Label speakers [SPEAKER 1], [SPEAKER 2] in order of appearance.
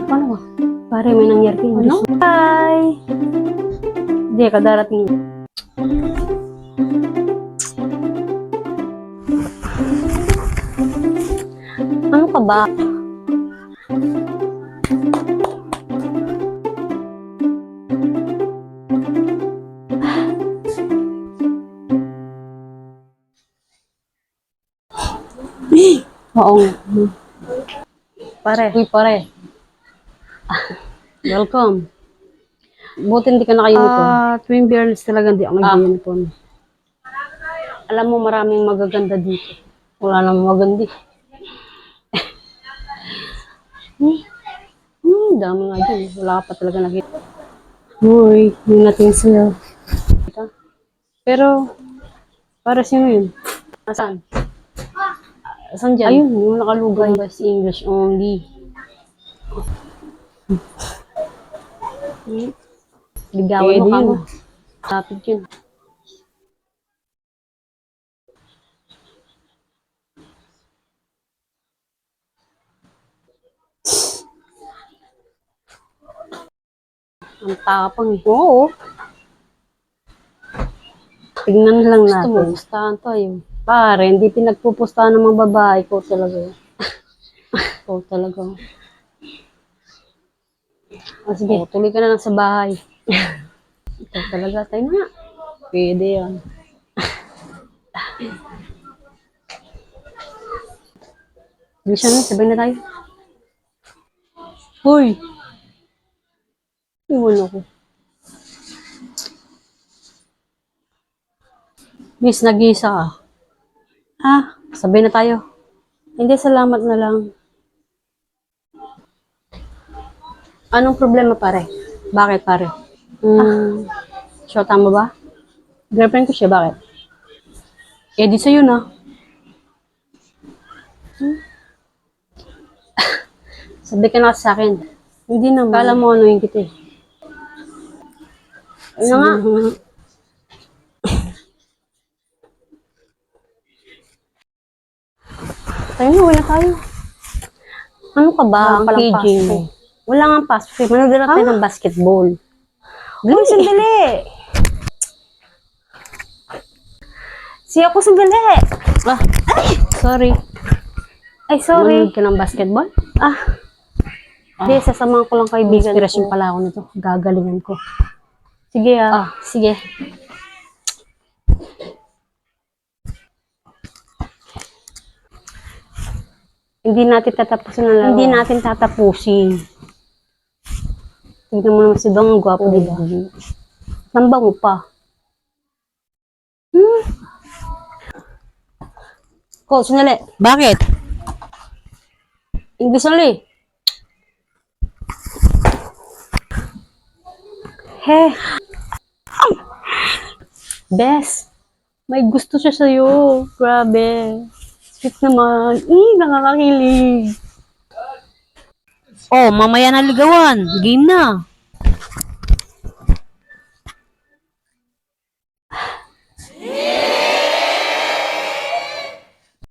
[SPEAKER 1] Paano ba? Pare, may nangyari kayo. Ano? Hi! Hindi ka darating. Ano ka ba? Oo. Pare. Uy, pare. Welcome. Buti hindi ka naka-uniform. Tuwing fairness talaga hindi ako nag-uniform. Alam mo, maraming magaganda dito. Wala namang magandi. Dami nga dyan. Wala ka pa talaga nakita. Uy, yung natin sa'yo. Pero, para sino yun? Nasaan? Saan dyan? Ayun, yung nakalugay. Best English only. Ligawan mo ka mo. Tapit yun. Ang tapang eh. Oo. Tignan lang natin. Gusto mo, pustahan tayo. Pare, hindi pinagpupustahan ng mga babae ko talaga. Ikaw talaga. Sige, tuloy ka na lang sa bahay. Ikaw talaga, tayo na. Pwede yan. Bisa na, sabay na tayo. Hoy! Iwan ako. Miss, nag-iisa ka. Sabay na tayo. Hindi, salamat na lang. Anong problema, pare? Bakit, pare? Shota mo ba? Girlfriend ko siya, bakit? Eh, di sa'yo na. Sabi ka na kasi sa akin. Hindi naman. Kala mo ano yung kita eh. Ano nga? Tayo na, wala tayo. Ano ka ba? Palang pasok. Wala nga pasok. Manood na tayo ng basketball. Uy, sandali! Siya ako sandali! Ay! Sorry. Ay, sorry. Manood ka ng basketball? Hindi, sasamahan ko lang kaibigan ko. Inspirasyon pala ako nito. Gagalingan ko. Sige sige. Hindi natin tatapusin ang laro. Hindi natin tatapusin. Tignan mo naman si Dong, ang gwapo, diba? Nambang mo pa. Ko, sandali. Bakit? English only. He. Bes, may gusto siya sa'yo. Grabe. Sweet naman. Nakakakilig.
[SPEAKER 2] Oh, mamaya na ligawan. Game na.